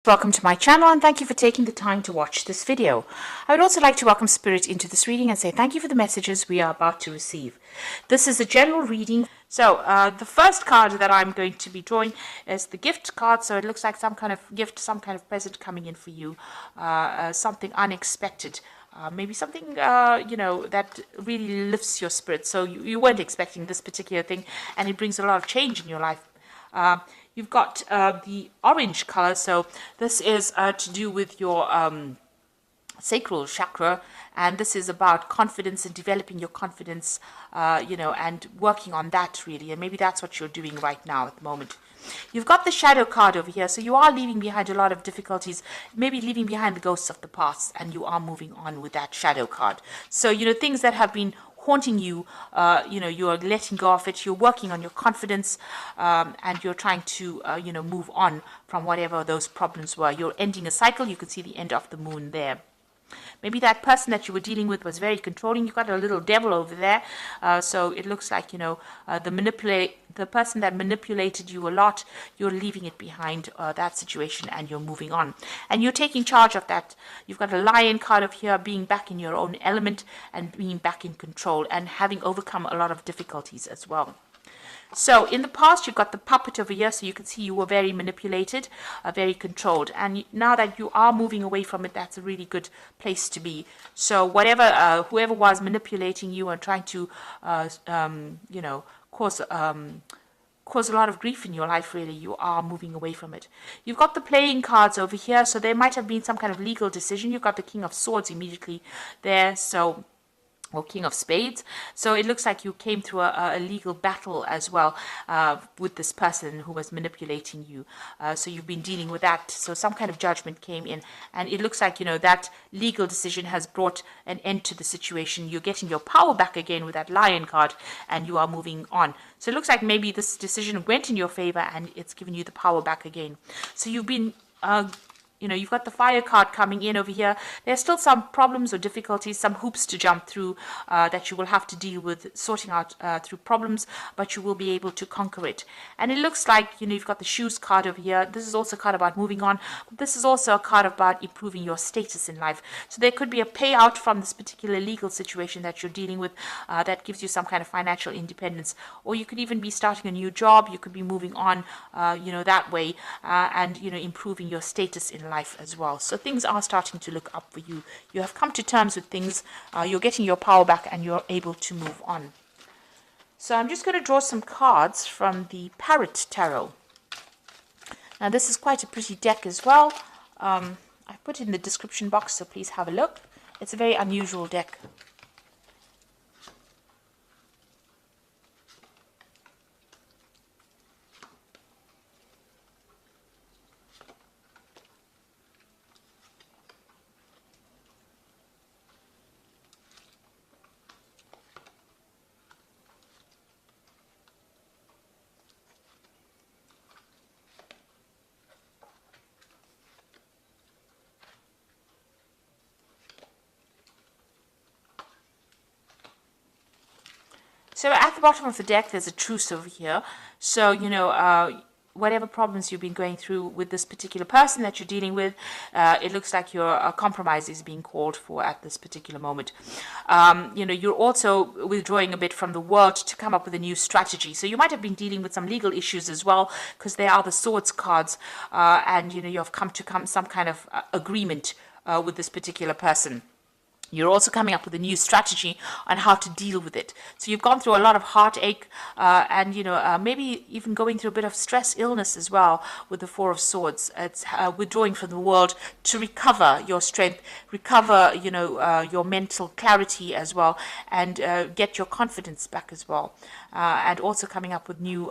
Welcome to my channel and thank you for taking the time to watch this video. I would also like to welcome Spirit into this reading and say thank you for the messages we are about to receive. This is a general reading. So the first card that I'm going to be drawing is the gift card. So it looks like some kind of gift, some kind of present coming in for you, something unexpected. Maybe something, that really lifts your spirit. So you weren't expecting this particular thing and it brings a lot of change in your life. You've got the orange color, so this is to do with your sacral chakra, and this is about confidence and developing your confidence, and working on that really, and maybe that's what you're doing right now at the moment. You've got the shadow card over here, so you are leaving behind a lot of difficulties, maybe leaving behind the ghosts of the past, and you are moving on with that shadow card. So, things that have been haunting you, you are letting go of it, you're working on your confidence, and you're trying to, move on from whatever those problems were. You're ending a cycle. You can see the end of the moon there. Maybe that person that you were dealing with was very controlling. You got a little devil over there. So it looks like, the person that manipulated you a lot, you're leaving it behind, that situation, and you're moving on. And you're taking charge of that. You've got a lion card of here, being back in your own element and being back in control and having overcome a lot of difficulties as well. So in the past, you've got the puppet over here, so you can see you were very manipulated, very controlled. And now that you are moving away from it, that's a really good place to be. So whoever was manipulating you and trying to, cause a lot of grief in your life, really, you are moving away from it. You've got the playing cards over here, so there might have been some kind of legal decision. You've got the King of Swords immediately there, or King of Spades. So it looks like you came through a legal battle as well with this person who was manipulating you. So you've been dealing with that. So some kind of judgment came in. And it looks like, that legal decision has brought an end to the situation. You're getting your power back again with that lion card and you are moving on. So it looks like maybe this decision went in your favor and it's given you the power back again. So you've been you've got the fire card coming in over here. There's still some problems or difficulties, some hoops to jump through that you will have to deal with, sorting out through problems, but you will be able to conquer it. And it looks like, you've got the shoes card over here. This is also a card about moving on. But this is also a card about improving your status in life. So there could be a payout from this particular legal situation that you're dealing with that gives you some kind of financial independence. Or you could even be starting a new job. You could be moving on, that way, and, improving your status in life as well. So things are starting to look up for you. You have come to terms with things. You're getting your power back and you're able to move on. So I'm just going to draw some cards from the Parrot Tarot. Now this is quite a pretty deck as well. I put it in the description box, so please have a look. It's a very unusual deck. So at the bottom of the deck, there's a truce over here. So, whatever problems you've been going through with this particular person that you're dealing with, it looks like your compromise is being called for at this particular moment. You're also withdrawing a bit from the world to come up with a new strategy. So you might have been dealing with some legal issues as well, because they are the swords cards, and, you've come to some kind of agreement with this particular person. You're also coming up with a new strategy on how to deal with it. So you've gone through a lot of heartache and, maybe even going through a bit of stress, illness as well with the Four of Swords. It's withdrawing from the world to recover your strength, recover, your mental clarity as well, and get your confidence back as well. And also coming up with new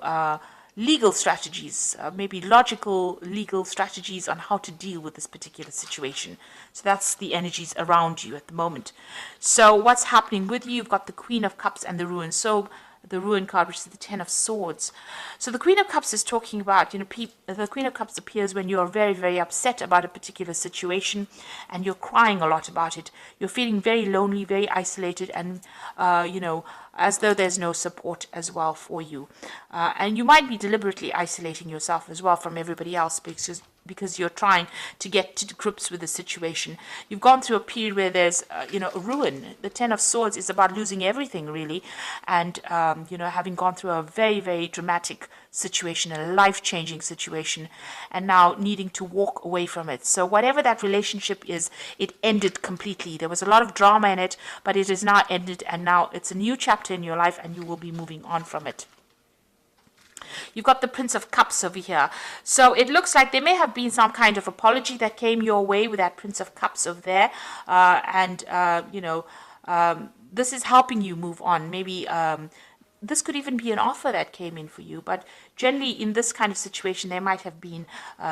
legal strategies, maybe logical legal strategies on how to deal with this particular situation. So that's the energies around you at the moment. So what's happening with you? You've got the Queen of Cups and the Ruin. So the Ruin card, which is the Ten of Swords. So the Queen of Cups is talking about, the Queen of Cups appears when you're very, very upset about a particular situation and you're crying a lot about it. You're feeling very lonely, very isolated, and, as though there's no support as well for you. And you might be deliberately isolating yourself as well from everybody else, because because you're trying to get to grips with the situation. You've gone through a period where there's, a ruin. The Ten of Swords is about losing everything, really, and, having gone through a very, very dramatic situation, a life-changing situation, and now needing to walk away from it. So whatever that relationship is, it ended completely. There was a lot of drama in it, but it is now ended, and now it's a new chapter in your life, and you will be moving on from it. You've got the Prince of Cups over here. So it looks like there may have been some kind of apology that came your way with that Prince of Cups over there. This is helping you move on. Maybe this could even be an offer that came in for you. But generally, in this kind of situation, there might have been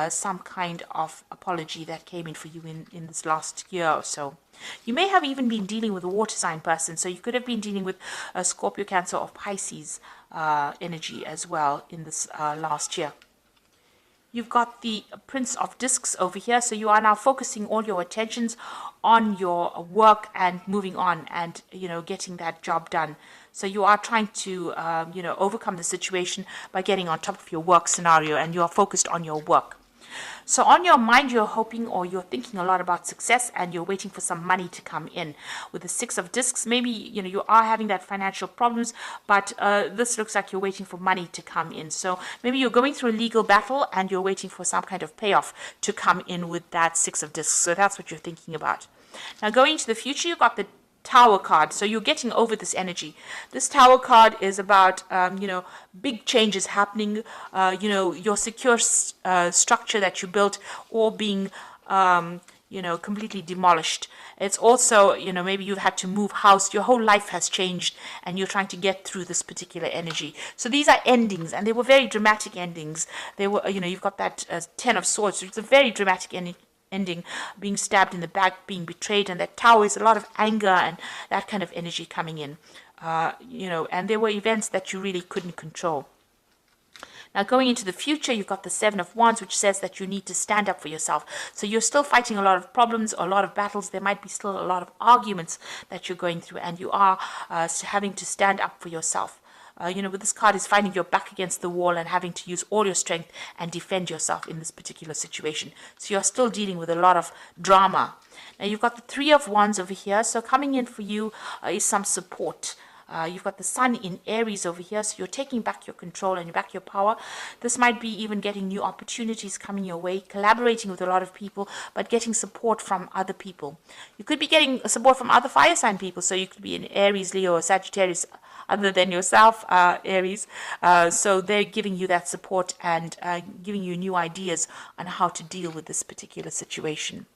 some kind of apology that came in for you in this last year or so. You may have even been dealing with a water sign person. So you could have been dealing with a Scorpio, Cancer, or Pisces energy as well in this last year. You've got the Prince of Discs over here. So you are now focusing all your attentions on your work and moving on and, getting that job done. So you are trying to, overcome the situation by getting on top of your work scenario, and you are focused on your work. So on your mind, you're hoping or you're thinking a lot about success, and you're waiting for some money to come in. With the Six of Discs, maybe, you are having that financial problems, but this looks like you're waiting for money to come in. So maybe you're going through a legal battle and you're waiting for some kind of payoff to come in with that Six of Discs. So that's what you're thinking about. Now going into the future, you've got the Tower card. So you're getting over this energy. This Tower card is about, big changes happening, your secure structure that you built or being, completely demolished. It's also, maybe you've had to move house. Your whole life has changed and you're trying to get through this particular energy. So these are endings, and they were very dramatic endings. They were, you've got that Ten of Swords. So it's a very dramatic ending, being stabbed in the back, being betrayed, and that Tower is a lot of anger and that kind of energy coming in, and there were events that you really couldn't control. Now going into the future, you've got the Seven of Wands, which says that you need to stand up for yourself. So you're still fighting a lot of problems, a lot of battles. There might be still a lot of arguments that you're going through, and you are having to stand up for yourself. With this card is finding your back against the wall and having to use all your strength and defend yourself in this particular situation. So you're still dealing with a lot of drama. Now you've got the Three of Wands over here. So coming in for you is some support. You've got the Sun in Aries over here, so you're taking back your control and back your power. This might be even getting new opportunities coming your way, collaborating with a lot of people, but getting support from other people. You could be getting support from other fire sign people, so you could be in Aries, Leo, or Sagittarius, other than yourself, Aries. So they're giving you that support and giving you new ideas on how to deal with this particular situation.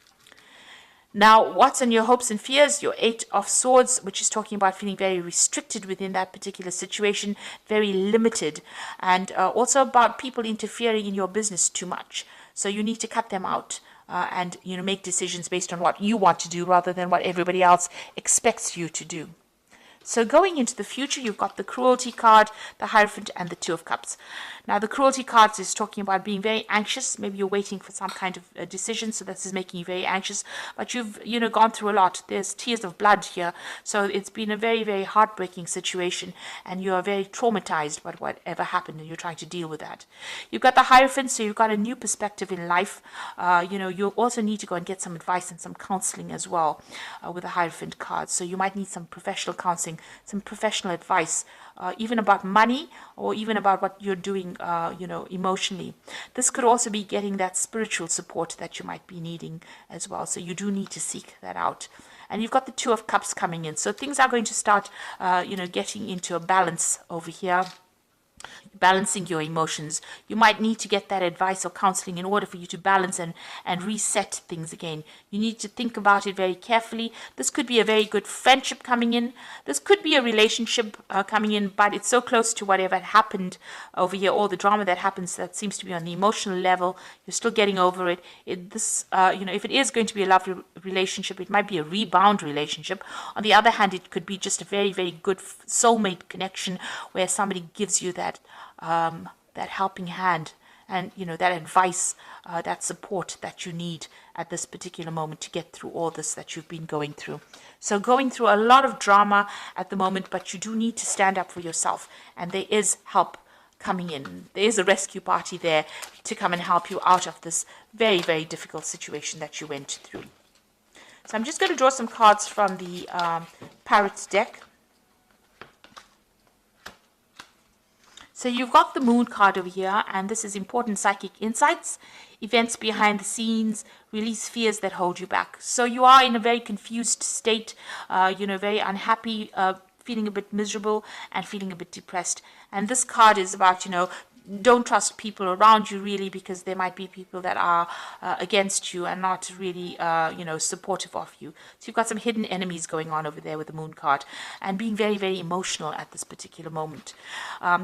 Now, what's on your hopes and fears? Your Eight of Swords, which is talking about feeling very restricted within that particular situation, very limited, and also about people interfering in your business too much. So you need to cut them out and make decisions based on what you want to do rather than what everybody else expects you to do. So going into the future, you've got the Cruelty card, the Hierophant, and the Two of Cups. Now, the Cruelty card is talking about being very anxious. Maybe you're waiting for some kind of decision, so this is making you very anxious. But you've, gone through a lot. There's tears of blood here. So it's been a very, very heartbreaking situation, and you are very traumatized by whatever happened, and you're trying to deal with that. You've got the Hierophant, so you've got a new perspective in life. You also need to go and get some advice and some counseling as well with the Hierophant card. So you might need some professional counseling, some professional advice, even about money or even about what you're doing, emotionally. This could also be getting that spiritual support that you might be needing as well. So you do need to seek that out. And you've got the Two of Cups coming in. So things are going to start, getting into a balance over here. Balancing your emotions. You might need to get that advice or counseling in order for you to balance and reset things again. You need to think about it very carefully. This could be a very good friendship coming in. This could be a relationship coming in, but it's so close to whatever happened over here, all the drama that happens that seems to be on the emotional level. You're still getting over it. If it is going to be a lovely relationship, it might be a rebound relationship. On the other hand, it could be just a very, very good soulmate connection where somebody gives you that helping hand and that advice, that support that you need at this particular moment to get through all this that you've been going through. So going through a lot of drama at the moment, but you do need to stand up for yourself, and there is help coming in. There's a rescue party there to come and help you out of this very, very difficult situation that you went through. So I'm just going to draw some cards from the Parrot deck. So you've got the Moon card over here, and this is important psychic insights, events behind the scenes, release fears that hold you back. So you are in a very confused state, very unhappy, feeling a bit miserable and feeling a bit depressed. And this card is about, don't trust people around you really, because there might be people that are against you and not really, supportive of you. So you've got some hidden enemies going on over there with the Moon card, and being very, very emotional at this particular moment.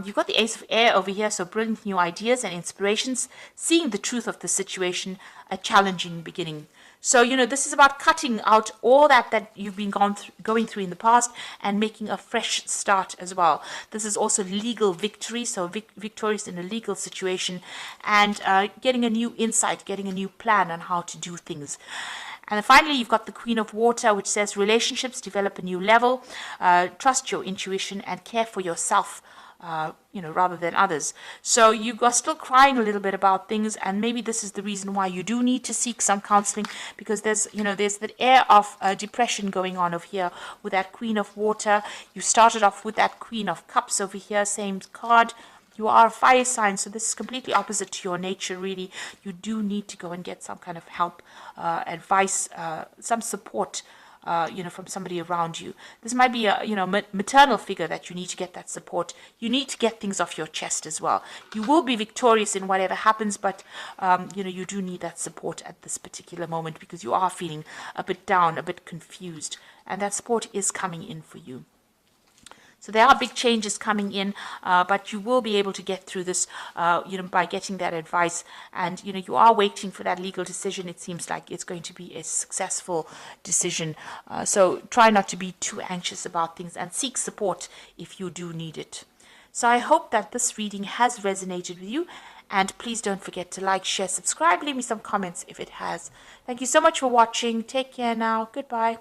You've got the Ace of Air over here, so brilliant new ideas and inspirations, seeing the truth of the situation, a challenging beginning. So, this is about cutting out all that you've been going through in the past and making a fresh start as well. This is also legal victory, so victorious in a legal situation, and getting a new insight, getting a new plan on how to do things. And then finally, you've got the Queen of Water, which says relationships develop a new level, trust your intuition and care for yourself, rather than others. So you are still crying a little bit about things, and maybe this is the reason why you do need to seek some counseling, because there's that air of depression going on over here with that Queen of Water. You started off with that Queen of Cups over here, same card. You are a fire sign, so this is completely opposite to your nature, really. You do need to go and get some kind of help, advice, some support, from somebody around you. This might be a, maternal figure that you need to get that support. You need to get things off your chest as well. You will be victorious in whatever happens, but, you do need that support at this particular moment, because you are feeling a bit down, a bit confused, and that support is coming in for you. So there are big changes coming in, but you will be able to get through this, by getting that advice. And, you are waiting for that legal decision. It seems like it's going to be a successful decision. So try not to be too anxious about things and seek support if you do need it. So I hope that this reading has resonated with you. And please don't forget to like, share, subscribe, leave me some comments if it has. Thank you so much for watching. Take care now. Goodbye.